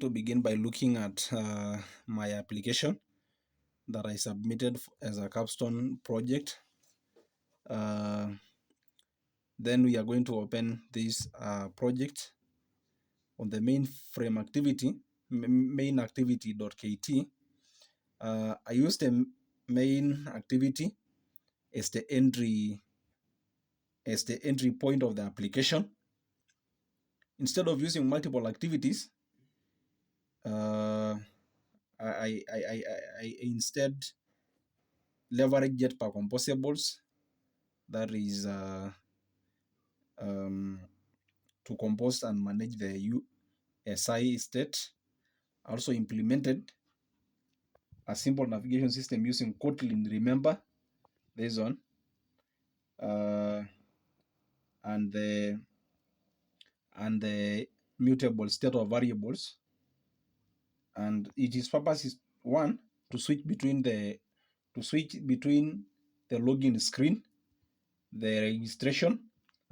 To begin by looking at my application that I submitted as a capstone project. Then we are going to open this project on the mainframe activity, main activity.kt. I used the main activity as the entry point of the application. Instead of using multiple activities, I instead leverage Jetpack composables, that is to compose and manage the USI state. I also implemented a simple navigation system using Kotlin, remember this one, and the mutable state of variables. And its purpose is, one, to switch between the login screen, the registration,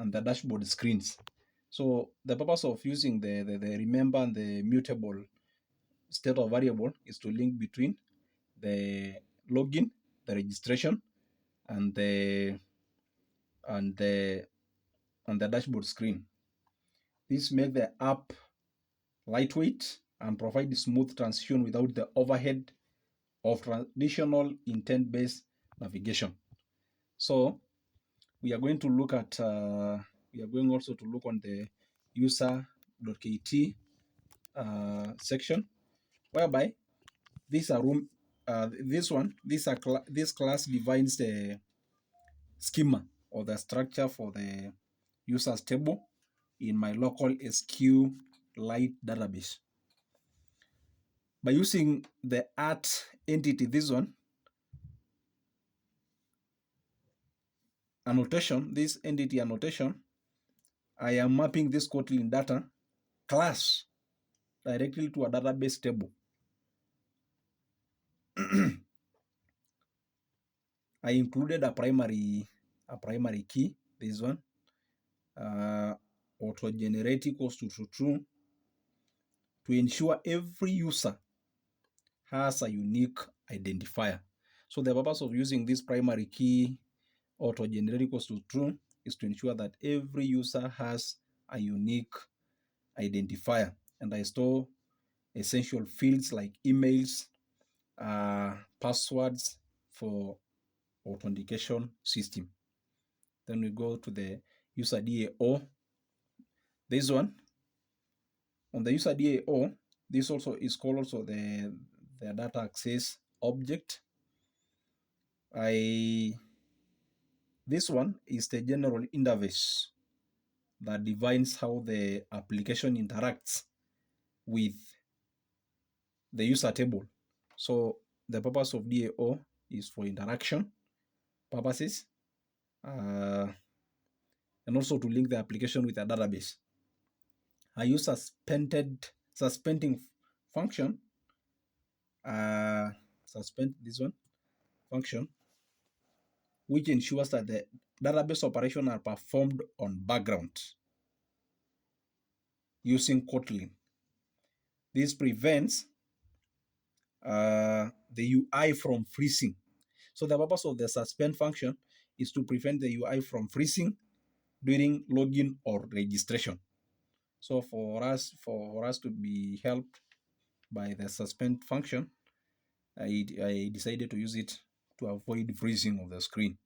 and the dashboard screens. So the purpose of using the remember and the mutable state of variable is to link between the login, the registration, and the dashboard screen. This makes the app lightweight and provide smooth transition without the overhead of traditional intent-based navigation. So we are going to look at we are going also to look on the user.kt section, whereby these are this class defines the schema or the structure for the users table in my local SQLite database. By using the at entity, this one annotation, this entity annotation, I am mapping this Kotlin data class directly to a database table. I included a primary key, this one, auto-generate equals to true, to ensure every user has a unique identifier. So the purpose of using this primary key auto-generate equals to true is to ensure that every user has a unique identifier. And I store essential fields like emails, passwords for authentication system. Then we go to the user DAO. This one, on the user DAO, this also is called also the data access object. This one is the general interface that defines how the application interacts with the user table. So the purpose of DAO is for interaction purposes, and also to link the application with a database. I use suspending function, suspend this one function, which ensures that the database operations are performed on background using Kotlin. This prevents the UI from freezing. So the purpose of the suspend function is to prevent the UI from freezing during login or registration. So for us to be helped by the suspend function, I decided to use it to avoid freezing of the screen.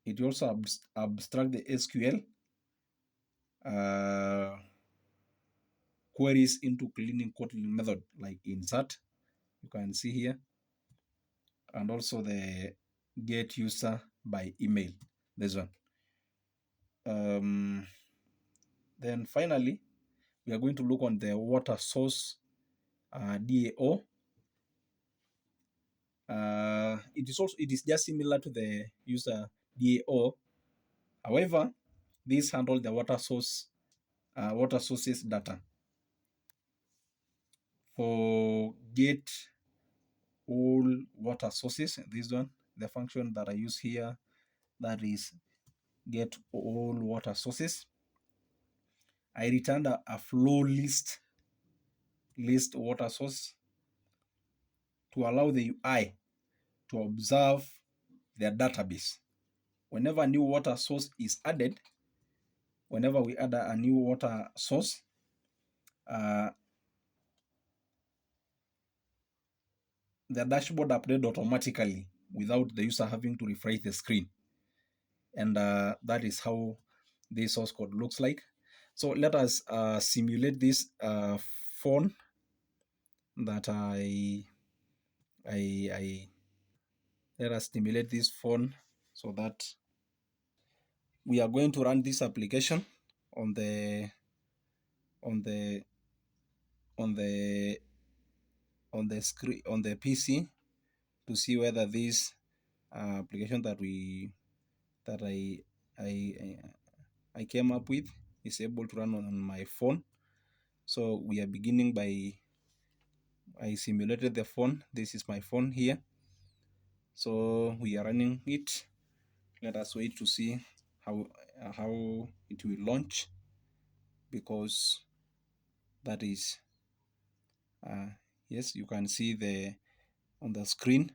It also abstract the SQL queries into cleaning Kotlin method like insert, you can see here, and also the get user by email, this one. Then finally, we are going to look on the water source DAO. It is just similar to the user DAO. However, this handles the water sources data. For get all water sources, this one, the function that I use here, that is get all water sources. I returned a flow list list water source to allow the UI to observe their database. Whenever a new water source is added, whenever we add a new water source, the dashboard update automatically without the user having to refresh the screen. And that is how this source code looks like. So let us simulate this phone that let us simulate this phone so that we are going to run this application on the screen on the PC to see whether this application that I came up with is able to run on my phone. So we are beginning by I simulated the phone. This is my phone here. So we are running it. Let us wait to see how it will launch, because that is yes, you can see on the screen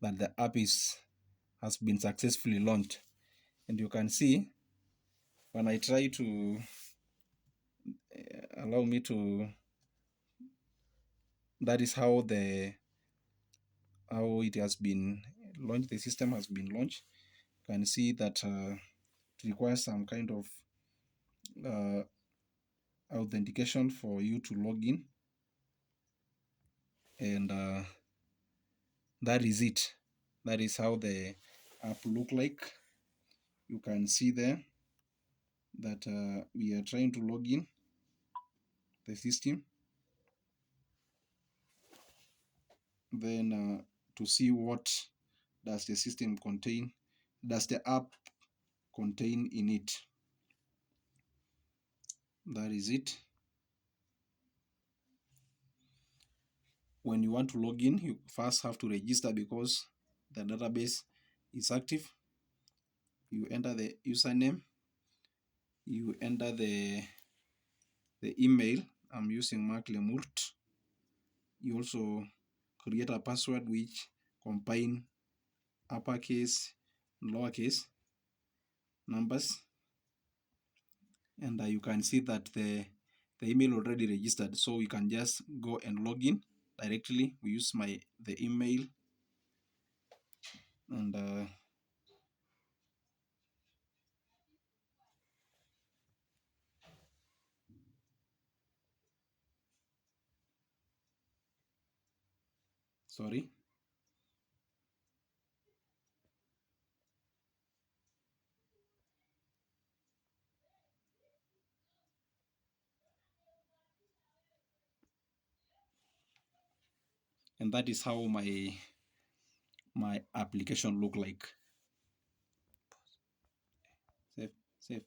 that the app has been successfully launched. And you can see when I try to allow me to, that is how it has been launched. The system has been launched. You can see that it requires some kind of authentication for you to log in, and that is it. That is how the app look like. You can see there that we are trying to log in the system, then to see what does the system contain, does the app contain in it. That is it. When you want to log in, you first have to register because the database is active. You enter the username, you enter the email. I'm using Mark Lemurt. You also create a password which combine uppercase, lowercase numbers, and you can see that the email already registered, so you can just go and log in directly. We use the email, and sorry, and that is how my application look like. Save.